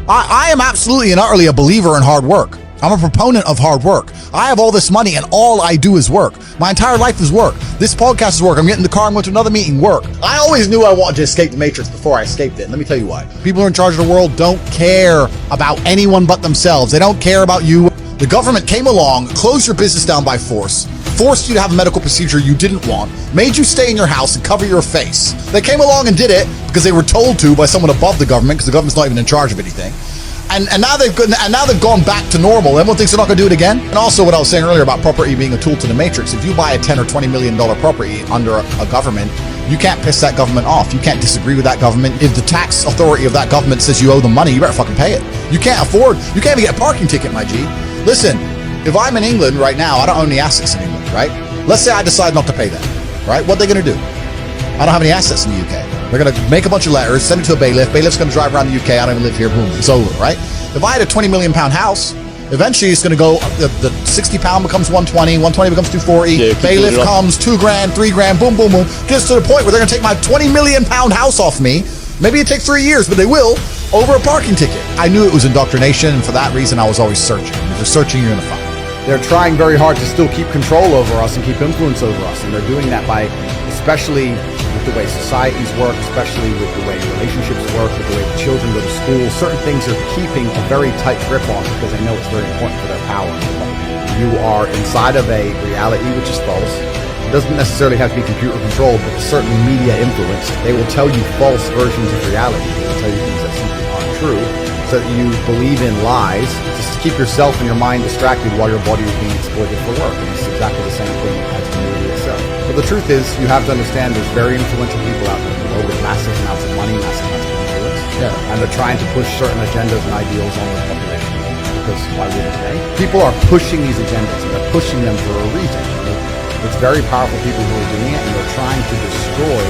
I am absolutely and utterly a believer in hard work. I'm a proponent of hard work. I have all this money and all I do is work. My entire life is work. This podcast is work. I'm getting in the car, I'm going to another meeting, work. I always knew I wanted to escape the Matrix before I escaped it. And let me tell you why. People who are in charge of the world don't care about anyone but themselves. They don't care about you. The government came along, closed your business down by force, forced you to have a medical procedure you didn't want, made you stay in your house and cover your face. They came along and did it because they were told to by someone above the government, because the government's not even in charge of anything. And now they've gone back to normal. Everyone thinks they're not going to do it again. And also what I was saying earlier about property being a tool to the Matrix. If you buy a $10 or $20 million property under a government, you can't piss that government off. You can't disagree with that government. If the tax authority of that government says you owe them money, you better fucking pay it. You can't even get a parking ticket, my G. Listen, if I'm in England right now, I don't own any assets in England, right? Let's say I decide not to pay that, right? What are they going to do? I don't have any assets in the UK. They're going to make a bunch of letters, send it to a bailiff. Bailiff's going to drive around the UK. I don't even live here. Boom, it's over, right? If I had a £20 million house, eventually it's going to go, the 60 pound becomes 120, 120 becomes 240. Yeah, bailiff comes, 2 grand, 3 grand, boom, boom, boom. Gets to the point where they're going to take my £20 million house off me. Maybe it takes 3 years, but they will, over a parking ticket. I knew it was indoctrination, and for that reason, I was always searching. If you're searching, you're going to find. They're trying very hard to still keep control over us and keep influence over us, and they're doing that by, especially with the way societies work, especially with the way relationships work, with the way the children go to school. Certain things are keeping a very tight grip on because they know it's very important for their power. You are inside of a reality which is false. It doesn't necessarily have to be computer controlled, but certain media influence. They will tell you false versions of reality. They will tell you things that simply aren't true, so that you believe in lies just to keep yourself and your mind distracted while your body is being exploited for work. And it's exactly the same thing as the media itself. But the truth is, you have to understand there's very influential people out there in the world with massive amounts of money, massive amounts of influence. Yeah. And they're trying to push certain agendas and ideals on the population. Because why wouldn't they? People are pushing these agendas, and they're pushing them for a reason. It's very powerful people who are doing it, and they're trying to destroy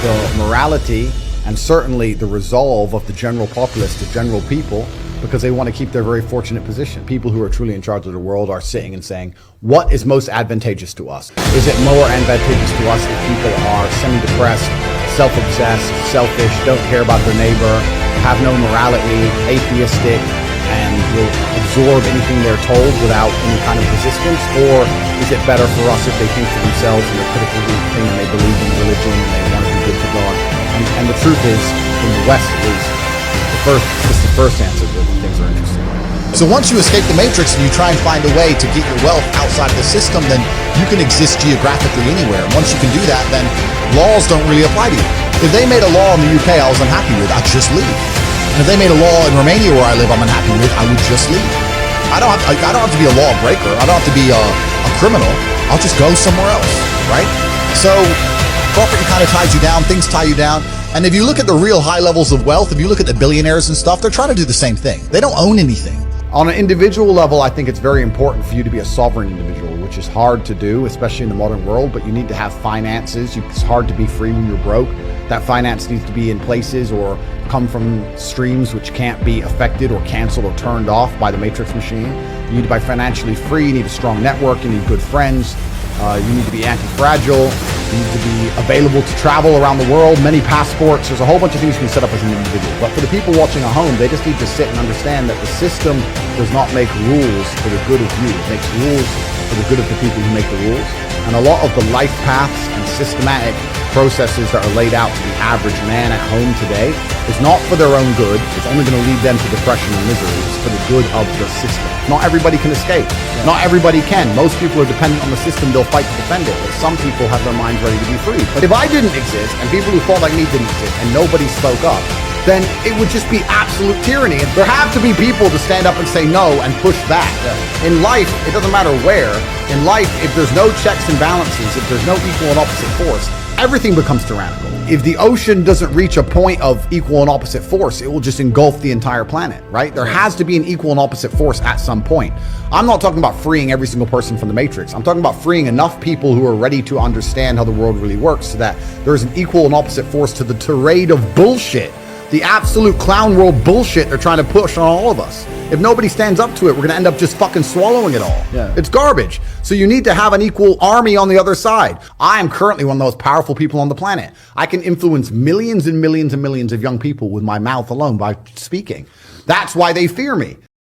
the morality and certainly the resolve of the general populace, the general people, because they want to keep their very fortunate position. People who are truly in charge of the world are sitting and saying, what is most advantageous to us? Is it more advantageous to us if people are semi-depressed, self-obsessed, selfish, don't care about their neighbor, have no morality, atheistic, and will absorb anything they're told without any kind of resistance? Or is it better for us if they think for themselves and they're critically thinking and they believe in religion and they want to be good to God? And the truth is, in the West, it's the first answer that things are interesting. So once you escape the Matrix and you try and find a way to get your wealth outside of the system, then you can exist geographically anywhere. And once you can do that, then laws don't really apply to you. If they made a law in the UK I was unhappy with, I'd just leave. And if they made a law in Romania where I live I'm unhappy with, I would just leave. I don't have to be a law breaker. I don't have to be a criminal. I'll just go somewhere else, right? So property kind of ties you down, things tie you down. And if you look at the real high levels of wealth, if you look at the billionaires and stuff, they're trying to do the same thing. They don't own anything. On an individual level, I think it's very important for you to be a sovereign individual, which is hard to do, especially in the modern world, but you need to have finances. It's hard to be free when you're broke. That finance needs to be in places or come from streams which can't be affected or canceled or turned off by the Matrix machine. You need to be financially free, you need a strong network, you need good friends, you need to be anti-fragile, you need to be available to travel around the world, many passports. There's a whole bunch of things you can set up as an individual. But for the people watching at home, they just need to sit and understand that the system does not make rules for the good of you. It makes rules for the good of the people who make the rules. And a lot of the life paths and systematic processes that are laid out to the average man at home today is not for their own good. It's only going to lead them to depression and misery. It's for the good of the system. Not everybody can escape. Not everybody can. Most people are dependent on the system. They'll fight to defend it. But some people have their minds ready to be free. But if I didn't exist and people who thought like me didn't exist and nobody spoke up, then it would just be absolute tyranny. And there have to be people to stand up and say no and push back. Yeah. In life, it doesn't matter where. In life, if there's no checks and balances, if there's no equal and opposite force, everything becomes tyrannical. If the ocean doesn't reach a point of equal and opposite force, it will just engulf the entire planet, right? There has to be an equal and opposite force at some point. I'm not talking about freeing every single person from the Matrix. I'm talking about freeing enough people who are ready to understand how the world really works so that there's an equal and opposite force to the tirade of bullshit, the absolute clown world bullshit they're trying to push on all of us. If nobody stands up to it, we're going to end up just fucking swallowing it all. Yeah. It's garbage. So you need to have an equal army on the other side. I am currently one of the most powerful people on the planet. I can influence millions and millions and millions of young people with my mouth alone by speaking. That's why they fear me.